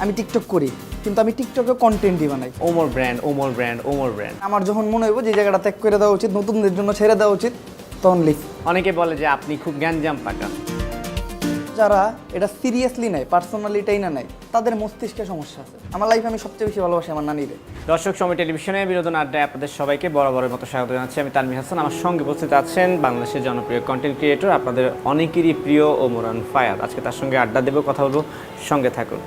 আমি টিকটক করি, কিন্তু আমি টিকটকে কন্টেন্টই বানাই। Omar brand, Omar brand, Omar brand. আমার যখন মনে হইব যে জায়গাটা ত্যাগ করে দেওয়া উচিত, নতুনদের জন্য ছেড়ে দেওয়া উচিত, তখন লিখ। অনেকে বলে যে আপনি খুব গ্যাঞ্জাম পাকা। যারা এটা সিরিয়াসলি নেয়, পার্সোনালিটাই না নেয়, তাদের মস্তিষ্কে সমস্যা আছে। আমার লাইফে আমি সবচেয়ে বেশি ভালোবাসি আমার নানিরে। দর্শক সময় টেলিভিশনে বিনোদন আড্ডায় আপনাদের সবাইকে বরাবরের মতো স্বাগত জানাচ্ছি। আমি তানভীর হাসান। আমার সঙ্গে উপস্থিত আছেন বাংলাদেশের জনপ্রিয় কন্টেন্ট ক্রিয়েটর, আপনাদের অনেকেরই প্রিয় ওমর অন ফায়ার। আজকে তার সঙ্গে আড্ডা দেবো, কথা বলবো, সঙ্গে থাকুন।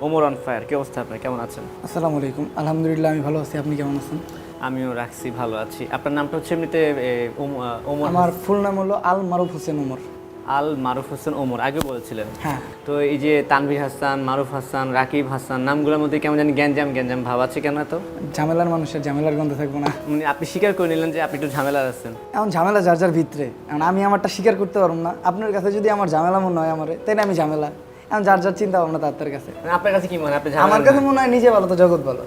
ওমর অন ফায়ার, কি অবস্থা আপনার, কেমন আছেন? আসসালামু আলাইকুম। আলহামদুলিল্লাহ, আমি ভালো আছি। আপনি কেমন আছেন? আমিও রাখছি, ভালো আছি। আপনার নামটা হচ্ছে এমনিতে ওমর? আমার ফুল নাম হলো আল মারুফ হোসেন ওমর। আল মারুফ হোসেন ওমর আগে বলেছিলেন। হ্যাঁ। তো এই যে তানভীর হাসান, মারুফ হাসান, রাকিব হাসান, নামগুলোর মধ্যে কেমন জানি গ্যাঞ্জাম গ্যাঞ্জাম ভাব আছে কেন? এত ঝামেলার মানুষের ঝামেলার গন্ধ থাকবো না? মানে আপনি স্বীকার করে নিলেন যে আপনি একটু ঝামেলার আছেন। এখন ঝামেলা যার যার ভিতরে, এখন আমি আমারটা স্বীকার করতে পারবো না। আপনার কাছে যদি আমার ঝামেলা মনে হয় আমার, তাই আমি ঝামেলা। এখন যার যার চিন্তা ভাবনা তার কাছে। মানে আপনার কাছে কি মনে হয় আপনি আমার ঝামেলা? কাছে মনে হয় নিজে ভালো তো জগৎ ভালো।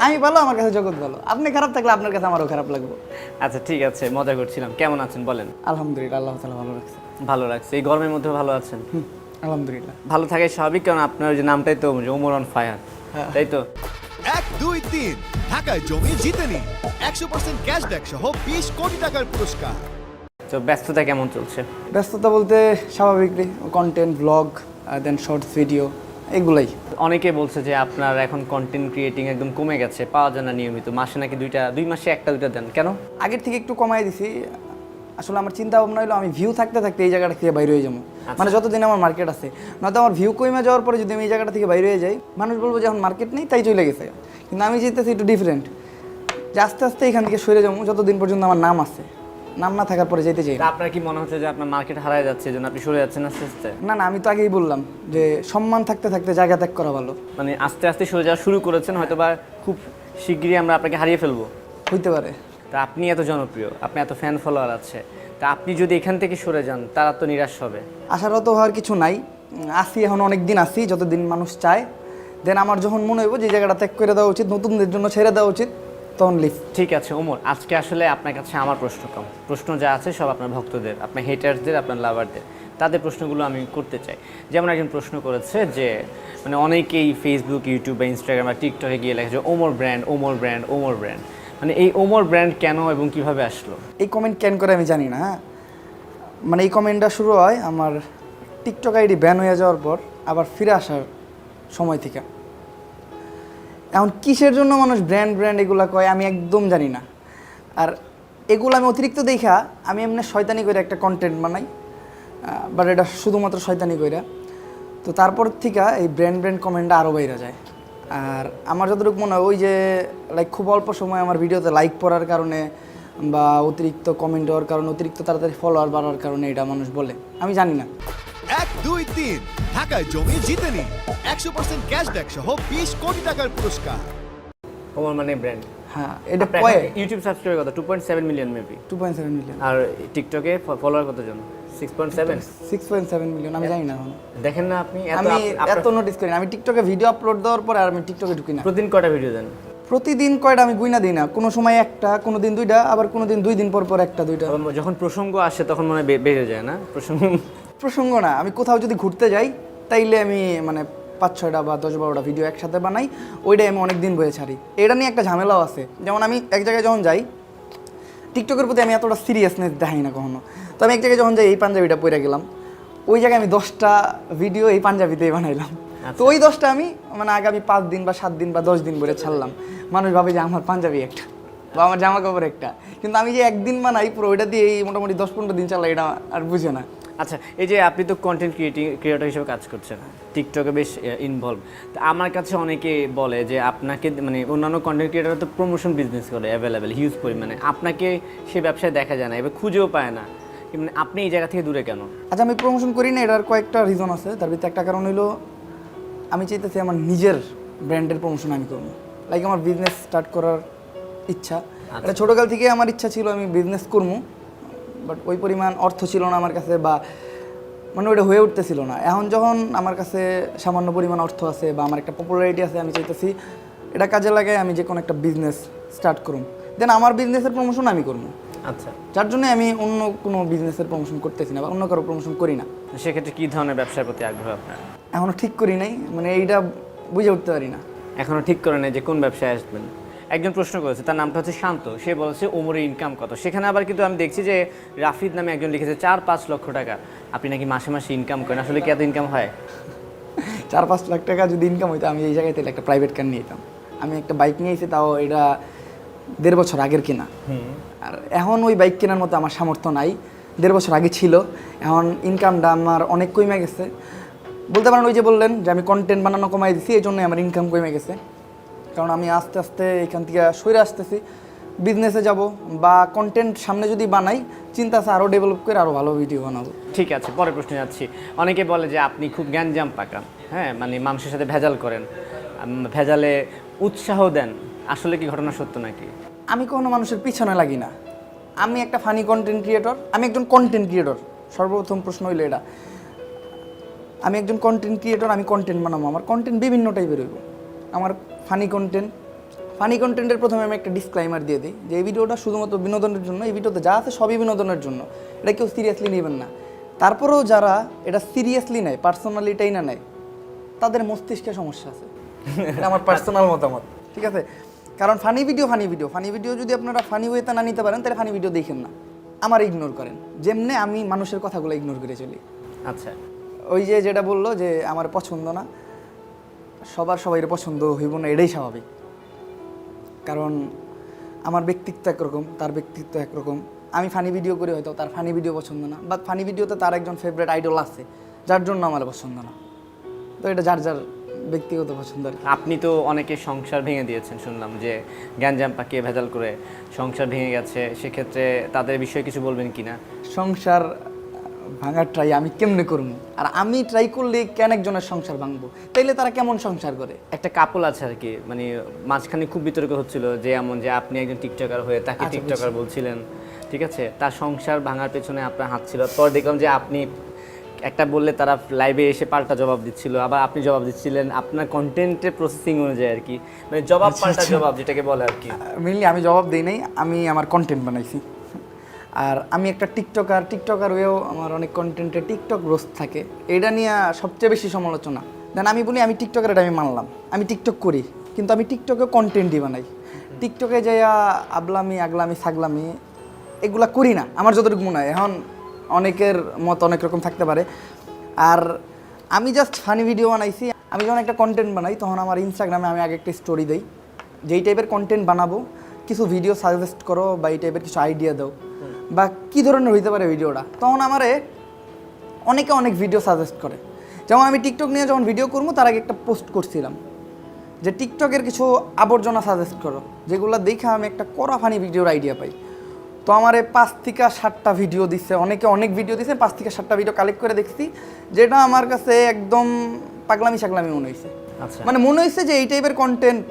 আমি ভালো, আমার কাছে জগৎ ভালো। আপনি খারাপ থাকলে আপনার কাছে আমারও খারাপ লাগবে। আচ্ছা ঠিক আছে, মজা করছিলাম। কেমন আছেন বলেন? আলহামদুলিল্লাহ, আল্লাহ তাআলা ভালো রাখছে। ভালো লাগছে, এই গরমের মধ্যে ভালো আছেন? আলহামদুলিল্লাহ। ভালো থাকাই স্বাভাবিক, কারণ আপনার ওই যে নামটাই তো ওমর অন ফায়ার, তাই তো? 1, 2, 3 ঢাকায় জমি জিতে নিন 100% ক্যাশব্যাক সহ 20 কোটি টাকার পুরস্কার। তো ব্যস্ততা কেমন চলছে? ব্যস্ততা বলতে স্বাভাবিকলি কন্টেন্ট, ব্লগ, দেন শর্টস ভিডিও, এগুলাই। অনেকে বলছে যে আপনার এখন কন্টেন্ট ক্রিয়েটিং একদম কমে গেছে, পাওয়া যায় না নিয়মিত, মাসে নাকি দুই মাসে একটা দুইটা দেন, কেন? আগের থেকে একটু কমাই দিছি। আসলে আমার চিন্তা ভাবনা হলো আমি ভিউ থাকতে থাকতে এই জায়গাটা থেকে বাইরে হয়ে যাবো। মানে যতদিন আমার মার্কেট আছে, নয়তো আমার ভিউ কমে যাওয়ার পরে যদি আমি এই জায়গাটা থেকে বাইরে হয়ে যাই, মানুষ বলবো যে এখন মার্কেট নেই তাই চলে গেছে। কিন্তু আমি যেতেছি একটু ডিফারেন্ট, যে আস্তে আস্তে এখান থেকে সরে যাবো যতদিন পর্যন্ত আমার নাম আছে। নাম না থাকার পরে যেতে চাই না। তা আপনার কি মনে হচ্ছে যে আপনার মার্কেট হারায় যাচ্ছে, এই জন্য আপনি সরে যাচ্ছেন আস্তে আস্তে? না না, আমি তো আগেই বললাম যে সম্মান থাকতে থাকতে জায়গা ত্যাগ করা ভালো। মানে আস্তে আস্তে সরে যাওয়া শুরু করেছেন, হয়তো বা খুব শিগগিরই আমরা আপনাকে হারিয়ে ফেলবো। হইতে পারে। তা আপনি এত জনপ্রিয়, আপনি এত ফ্যান ফলোয়ার আছে, তা আপনি যদি এখান থেকে সরে যান তারা তো নিরাশ হবে। আশারত হওয়ার কিছু নাই। আসি এখন অনেক দিন আসি, যতদিন মানুষ চায়। দেন আমার যখন মনে হইব যে জায়গাটা ত্যাগ করে দেওয়া উচিত, নতুনদের জন্য ছেড়ে দেওয়া উচিত, তখন লিভ। ঠিক আছে ওমর, আজকে আসলে আপনার কাছে আমার প্রশ্ন কম, প্রশ্ন যা আছে সব আপনার ভক্তদের, আপনার হেটার্সদের, আপনার লাভারদের, তাদের প্রশ্নগুলো আমি করতে চাই। যেমন একজন প্রশ্ন করেছে যে মানে অনেকেই ফেসবুক, ইউটিউব বা ইনস্টাগ্রাম বা টিকটকে গিয়ে লেখে Omar brand, Omar brand, Omar brand. মানে এই ওমর ব্র্যান্ড কেন এবং কিভাবে আসলো? এই কমেন্ট ক্যান করে আমি জানি না। হ্যাঁ, মানে এই কমেন্টটা শুরু হয় আমার টিকটক আইডি ব্যান হয়ে যাওয়ার পর আবার ফিরে আসার সময় থেকে। এখন কিসের জন্য মানুষ ব্র্যান্ড ব্র্যান্ড এগুলা কয় আমি একদম জানি না। আর এগুলো আমি অতিরিক্ত দেখা আমি এমনি শয়তানি করে একটা কন্টেন্ট বানাই, বাট এটা শুধুমাত্র শয়তানি কইরা। তো তারপর থেকে এই ব্র্যান্ড কমেন্টটা আরও বাইরে যায়। আর আমার যতটুকু মনে হয় ওই যে লাইক খুব অল্প সময় আমার ভিডিওতে লাইক পড়ার কারণে বা অতিরিক্ত কমেন্ট হওয়ার কারণে, অতিরিক্ত তাড়াতাড়ি ফলোয়ার বাড়ার কারণে এটা মানুষ বলে, আমি জানি না। 1, 2, 3 ঢাকায় জমি জিতে নিন 100% ক্যাশব্যাক সহ 20 কোটি টাকার পুরস্কার। ওমর মানে ব্র্যান্ড। হ্যাঁ, এটা কয়ে ইউটিউব সাবস্ক্রাইবার কত? 2.7 মিলিয়ন মেবি। 2.7 মিলিয়ন। আর টিকটকে ফলোয়ার কতজন? 6.7। 6.7 মিলিয়ন, আমি জানি না এখন। দেখেন না আপনি, আমি এত নোটিস করি না। আমি টিকটকে ভিডিও আপলোড দেওয়ার পরে আর আমি টিকটকে ঢুকি না। প্রতিদিন কয়টা ভিডিও দেন? প্রতিদিন কয়টা আমি গুইনা দিই না। কোনো সময় একটা, কোনো দিন দুইটা, আবার কোনো দিন 2 দিন পর পর একটা দুইটা। আবার যখন প্রসঙ্গ আসে তখন মনে হয় বেড়ে যায় না প্রসঙ্গ? প্রসঙ্গ না, আমি কোথাও যদি ঘুরতে যাই তাইলে আমি মানে 5-6টা বা 10-12টা ভিডিও একসাথে বানাই, ওইটাই আমি অনেক দিন বয়ে ছাড়ি। এটা নিয়ে একটা ঝামেলাও আছে। যেমন আমি এক জায়গায় যখন যাই, টিকটকের প্রতি আমি এতটা সিরিয়াসনেস দেখাই না কখনো। তো আমি এক জায়গায় যখন যাই, এই পাঞ্জাবিটা পরে গেলাম, ওই জায়গায় আমি 10টা ভিডিও এই পাঞ্জাবিতেই বানাইলাম। তো ওই 10টা আমি মানে আগামী 5 দিন বা 7 দিন বা 10 দিন বলে ছাড়লাম। মানুষ ভাবে যে আমার পাঞ্জাবি একটা বা আমার জামা কাপড় একটা, কিন্তু আমি যে একদিন বানাই পুরো ওইটা দিয়ে মোটামুটি 10-15 দিন চালাই, এটা আর বুঝে না। আচ্ছা, এই যে আপনি তো কন্টেন্ট ক্রিয়েটর হিসেবে কাজ করছেন, টিকটকে বেশ ইনভলভ। তো আমার কাছে অনেকে বলে যে আপনাকে মানে অন্যান্য কন্টেন্ট ক্রিয়েটর তো প্রমোশন বিজনেস করে অ্যাভেলেবেল হিউজ পরিমাণে, আপনাকে সে ব্যবসায় দেখা যায় না, এবার খুঁজেও পায় না। মানে আপনি এই জায়গা থেকে দূরে কেন? আচ্ছা, আমি প্রমোশন করি না, এটার কয়েকটা রিজন আছে। তার ভিতরে একটা কারণ হলো আমি চাইতেছি আমার নিজের ব্র্যান্ডের প্রমোশন আমি করবো। লাইক আমার বিজনেস স্টার্ট করার ইচ্ছা। এটা ছোটোকাল থেকে আমার ইচ্ছা ছিল আমি বিজনেস করবো, বাট ওই পরিমাণ অর্থ ছিল না আমার কাছে, বা মানে ওইটা হয়ে উঠতেছিল না। এখন যখন আমার কাছে সামান্য পরিমাণ অর্থ আছে বা আমার একটা পপুলারিটি আছে, আমি চাইতেছি এটা কাজে লাগাই আমি যে কোনো একটা বিজনেস স্টার্ট করুন, দেন আমার বিজনেসের প্রমোশন আমি করবো। আচ্ছা, যার জন্য আমি অন্য কোনো বিজনেসের প্রমোশন করতেছি না বা অন্য কারো প্রমোশন করি না। সেক্ষেত্রে কী ধরনের ব্যবসার প্রতি আগ্রহ আপনার? এখনও ঠিক করি নাই, মানে এইটা বুঝে উঠতে পারি না। এখনো ঠিক করে নেই যে কোন ব্যবসায় আসবেন। একজন প্রশ্ন করেছে, তার নামটা হচ্ছে শান্ত, সে বলেছে ওমরের ইনকাম কত। সেখানে আবার কিন্তু আমি দেখছি যে রাফিদ নামে একজন লিখেছে 4-5 লক্ষ টাকা আপনি নাকি মাসে মাসে ইনকাম করেন। আসলে কি এত ইনকাম হয়? 4-5 লাখ টাকা যদি ইনকাম হইতো আমি এই জায়গায় তাহলে একটা প্রাইভেট কার নিয়ে যেতাম। আমি একটা বাইক নিয়ে এসেছি, তাও এটা 1.5 বছর আগের কেনা। আর এখন ওই বাইক কেনার মতো আমার সামর্থ্য নাই, 1.5 বছর আগে ছিল। এখন ইনকামটা আমার অনেক কমে গেছে বলতে পারেন। ওই যে বললেন যে আমি কন্টেন্ট বানানো কমাই দিছি, এই জন্যই আমার ইনকাম কমে গেছে। কারণ আমি আস্তে আস্তে এখান থেকে সরে আসতেছি, বিজনেসে যাব বা কন্টেন্ট সামনে যদি বানাই, চিন্তা আছে আরও ডেভেলপ করে আরও ভালো ভিডিও বানাবো। ঠিক আছে, পরের প্রশ্নে যাচ্ছি। অনেকে বলে যে আপনি খুব গ্যাঞ্জাম পাকান, হ্যাঁ, মানে মানুষের সাথে ভেজাল করেন, ভেজালে উৎসাহ দেন। আসলে কি ঘটনা সত্য নাকি? আমি কোনো মানুষের পিছনে লাগি না। আমি একটা ফানি কন্টেন্ট ক্রিয়েটর, আমি একজন কন্টেন্ট ক্রিয়েটর। সর্বপ্রথম প্রশ্ন হইলো এটা, আমি একজন কন্টেন্ট ক্রিয়েটর, আমি কন্টেন্ট বানাবো। আমার কন্টেন্ট বিভিন্ন টাইপের হইব। আমার ফানি কন্টেন্টের প্রথমে আমি একটা ডিসক্লাইমার দিয়ে দিই যে এই ভিডিওটা শুধুমাত্র বিনোদনের জন্য, এই ভিডিওতে যা আছে সবই বিনোদনের জন্য, এটা কেউ সিরিয়াসলি নেবেন না। তারপরেও যারা এটা সিরিয়াসলি নেয়, পার্সোনালি এটাই না নেয়, তাদের মস্তিষ্কে সমস্যা আছে। এটা আমার পার্সোনাল মতামত, ঠিক আছে? কারণ ফানি ভিডিও যদি আপনারা ফানি ওয়েতে না নিতে পারেন, তাহলে ফানি ভিডিও দেখেন না, আমার ইগনোর করেন। যেমনি আমি মানুষের কথাগুলো ইগনোর করে চলি। আচ্ছা, ওই যে যেটা বললো যে আমার পছন্দ না, সবাই পছন্দ হইব না, এটাই স্বাভাবিক। কারণ আমার ব্যক্তিত্ব একরকম, তার ব্যক্তিত্ব একরকম। আমি ফানি ভিডিও করি, হয়তো তার ফানি ভিডিও পছন্দ না, বাট ফানি ভিডিওতে তার একজন ফেভারিট আইডল আছে যার জন্য আমার পছন্দ না। তো এটা যার যার ব্যক্তিগত পছন্দ আর কি। আপনি তো অনেকে সংসার ভেঙে দিয়েছেন, শুনলাম যে গ্যাঞ্জাম পাকিয়ে ভেজাল করে সংসার ভেঙে গেছে। সেক্ষেত্রে তাদের বিষয়ে কিছু বলবেন কি না? সংসার ভাঙার ট্রাই আমি কেমনে করবো? আর আমি ট্রাই করলে কেন একজনের সংসার ভাঙবো? তাইলে তারা কেমন সংসার করে? একটা কাপল আছে আর কি, মানে মাঝখানে খুব বিতর্ক হচ্ছিল যে এমন যে আপনি একজন টিকটকার হয়ে তাকে আচ্ছা, টিকটকার বলছিলেন, ঠিক আছে? তার সংসার ভাঙার পেছনে আপনার হাত ছিল। পর দেখলাম যে আপনি একটা বললে তারা লাইভে এসে পাল্টা জবাব দিচ্ছিল, আবার আপনি জবাব দিচ্ছিলেন আপনার কন্টেন্টের প্রসেসিং অনুযায়ী আর কি, মানে জবাব পাল্টা জবাব যেটাকে বলে আর কি। মেনলি আমি জবাব দিই নাই, আমি আমার কন্টেন্ট বানাইছি। আর আমি একটা টিকটকার হয়েও আমার অনেক কন্টেন্টে টিকটক রোস্ট থাকে, এটা নিয়ে সবচেয়ে বেশি সমালোচনা। দেন আমি বলি আমি টিকটকার, এটা আমি মানলাম, আমি টিকটক করি, কিন্তু আমি টিকটকে কন্টেন্টই বানাই। টিকটকে যাইয়া আগলামি ছাগলামি এগুলা করি না, আমার যতটুকু মনে হয়। এখন অনেকের মত অনেক রকম থাকতে পারে। আর আমি জাস্ট ফানি ভিডিও বানাইছি। আমি যখন একটা কন্টেন্ট বানাই, তখন আমার ইনস্টাগ্রামে আমি আগে একটা স্টোরি দিই যে এই টাইপের কন্টেন্ট বানাবো, কিছু ভিডিও সাজেস্ট করো বা এই টাইপের কিছু আইডিয়া দাও, বা কী ধরনের হইতে পারে ভিডিওটা। তখন আমারে অনেকে অনেক ভিডিও সাজেস্ট করে। যেমন আমি টিকটক নিয়ে যখন ভিডিও করবো, তার আগে একটা পোস্ট করছিলাম যে টিকটকের কিছু আবর্জনা সাজেস্ট করো, যেগুলো দেখে আমি একটা কড়া ফানি ভিডিওর আইডিয়া পাই। তো আমারে 5 থেকে 7টা ভিডিও দিচ্ছে, অনেকে অনেক ভিডিও দিচ্ছে, 5 থেকে 7টা ভিডিও কালেক্ট করে দেখছি, যেটা আমার কাছে একদম পাগলামি মনে হয়েছে। আচ্ছা, মানে মনে হয়েছে যে এই টাইপের কন্টেন্ট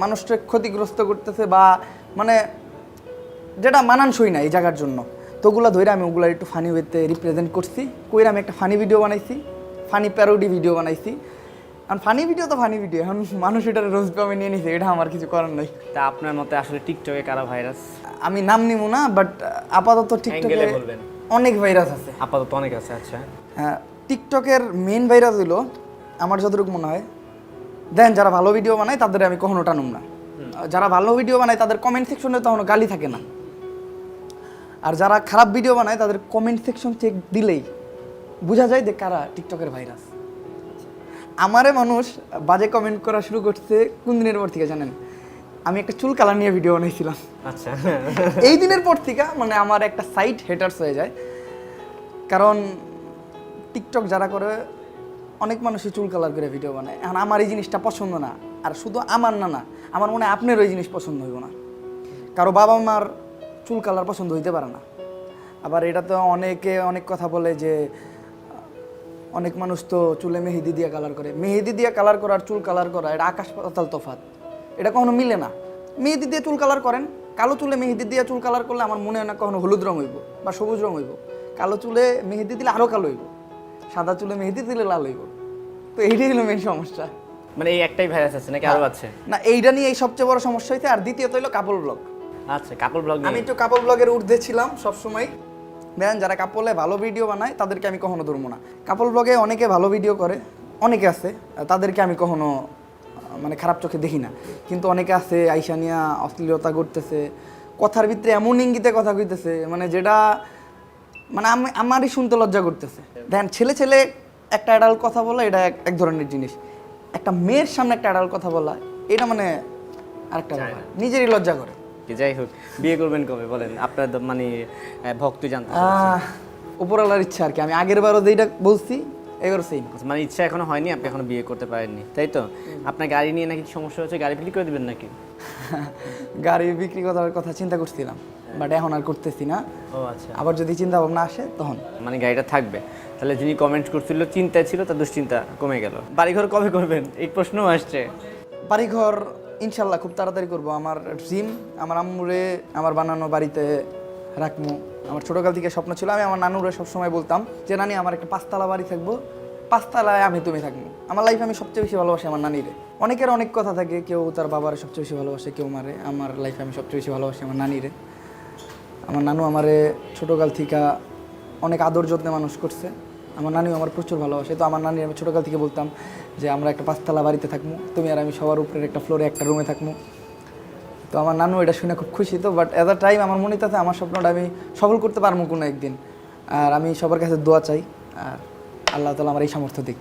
মানুষকে ক্ষতিগ্রস্ত করতেছে, বা মানে যেটা মানানসই না এই জায়গার জন্য। তো ওগুলো ধরে আমি ওগুলো একটু ফানি ওয়েতে রিপ্রেজেন্ট করছি, কইরা আমি একটা ফানি ভিডিও বানাইছি, ফানি প্যারোডি ভিডিও বানাইছি। আর ফানি ভিডিও তো ফানি ভিডিও, এখন মানুষ এটার রোজ কমে নিয়ে নিছে, এটা আমার কিছু করার নাই। তা আপনার মতে আসলে টিকটকে কারা ভাইরাস? আমি নাম নিব না, বাট আপাতত টিকটকে অ্যাঙ্গেলে বলবেন। অনেক ভাইরাস আছে, আপাতত অনেক আছে। আচ্ছা, হ্যাঁ। টিকটকের মেন ভাইরাস হইলো আমার যতটুকু মনে হয়, দেন যারা ভালো ভিডিও বানায় তাদের আমি কখনো টানুম না। যারা ভালো ভিডিও বানায় তাদের কমেন্ট সেকশনে তখনও গালি থাকে না। আর যারা খারাপ ভিডিও বানায় তাদের কমেন্ট সেকশন চেক দিলেই বোঝা যায় যে কারা টিকটকের ভাইরাস। আমারে মানুষ বাজে কমেন্ট করা শুরু করছে কোন দিনের পর থেকে জানেন? আমি একটা চুল কালার নিয়ে ভিডিও বানাইছিলাম। আচ্ছা, এই দিনের পর থেকে মানে আমার একটা সাইট হেটার্স হয়ে যায়। কারণ টিকটক যারা করে অনেক মানুষই চুল কালার করে ভিডিও বানায়। এখন আমার এই জিনিসটা পছন্দ না। আর শুধু আমার না, আমার মনে হয় আপনার ওই জিনিস পছন্দ হইব না। কারো বাবা মার চুল কালার পছন্দ হইতে পারে না। আবার এটা তো অনেকে অনেক কথা বলে যে অনেক মানুষ তো চুলে মেহেদি দিয়ে কালার করে। মেহেদি দিয়ে কালার করা আর চুল কালার করা এটা আকাশ পাতাল তফাৎ, এটা কখনো মিলে না। মেহেদি দিয়ে চুল কালার করেন, কালো চুলে মেহেদি দিয়ে চুল কালার করলে আমার মনে হয় না কখনো হলুদ রং হইব বা সবুজ রং হইব। কালো চুলে মেহেদি দিলে আরও কালো হইব, সাদা চুলে মেহেদি দিলে লাল হইব। তো এইটাই হলো মেন সমস্যা। মানে এই একটাই ভাইরাস আছে নাকি আরো আছে? না, এইটা নিয়ে এই সবচেয়ে বড় সমস্যা হইছে। আর দ্বিতীয়ত হইলো কাপল ব্লগ। আচ্ছা, কাপল ব্লগ আমি একটু কাপল ব্লগের ঊর্ধ্বে ছিলাম সবসময়। দেখেন যারা কাপলে ভালো ভিডিও বানায় তাদেরকে আমি কখনো ধরবো না। কাপল ব্লগে অনেকে ভালো ভিডিও করে, অনেকে আছে তাদেরকে আমি কখনো মানে খারাপ চোখে দেখি না, কিন্তু অনেকে আছে আইসা নিয়া অশ্লীলতা করতেছে, কথার ভিতরে এমন ইঙ্গিতে কথা কইতেছে মানে যেটা মানে আমারই শুনতে লজ্জা করতেছে। দেখেন ছেলে ছেলে একটা অ্যাডাল্ট কথা বলা এটা এক ধরনের জিনিস, একটা মেয়ের সামনে একটা অ্যাডাল্ট কথা বলা এটা মানে আরেকটা ব্যাপার, নিজেরই লজ্জা করে। যাই হোক, বিয়ে করবেন কবে বলেন? আপনার মানে ভক্ত জানতে চাচ্ছে। উপরওয়ালার ইচ্ছা আর কি, আমি আগের বারও যেটা বলছি এবারও সেম। মানে ইচ্ছা এখনো হয়নি, আপনি এখনো বিয়ে করতে পারেননি, তাই তো? আপনার গাড়ি নিয়ে নাকি সমস্যা হচ্ছে, গাড়ি বিক্রি করে দিবেন নাকি? গাড়ি বিক্রি করার কথা চিন্তা করছিলাম, বাট এখন আর করতেছি না। ও আচ্ছা, আবার যদি চিন্তা ভাবনা আসে তখন মানে গাড়িটা থাকবে। তাহলে যিনি কমেন্ট করছিল চিন্তায় ছিল, তার দুশ্চিন্তা কমে গেল। বাড়িঘর কবে করবেন এই প্রশ্নও আসছে। বাড়িঘর ইনশাল্লাহ খুব তাড়াতাড়ি করব। আমার ড্রিম আমার আম্মুরে আমার বানানো বাড়িতে রাখবো। আমার ছোটোকাল থেকে স্বপ্ন ছিল, আমি আমার নানুরে সবসময় বলতাম যে নানি আমার একটা 5 তলা বাড়ি থাকবো, 5 তলায় আমি তুমি থাকবো। আমার লাইফে আমি সবচেয়ে বেশি ভালোবাসি আমার নানিরে। অনেকের অনেক কথা থাকে, কেউ তার বাবারে সবচেয়ে বেশি ভালোবাসে, কেউ মারে। আমার লাইফে আমি সবচেয়ে বেশি ভালোবাসি আমার নানিরে। আমার নানু আমারে ছোটোকাল থেকে অনেক আদর যত্নে মানুষ করছে। আমার নানিও আমার প্রচুর ভালোবাসে। তো আমার নানি আমি ছোটোকাল থেকে বলতাম যে আমরা একটা 5 তলা বাড়িতে থাকবো, তুমি আর আমি সবার উপরের একটা ফ্লোরে একটা রুমে থাকবো। তো আমার নানু এটা শুনে খুব খুশি। তো বাট এট দ্য টাইম আমার মনে আছে আমার স্বপ্নটা আমি সফল করতে পারবো কোনো একদিন। আর আমি সবার কাছে দোয়া চাই, আর আল্লাহ তাআলা আমার এই সামর্থ্য দিক।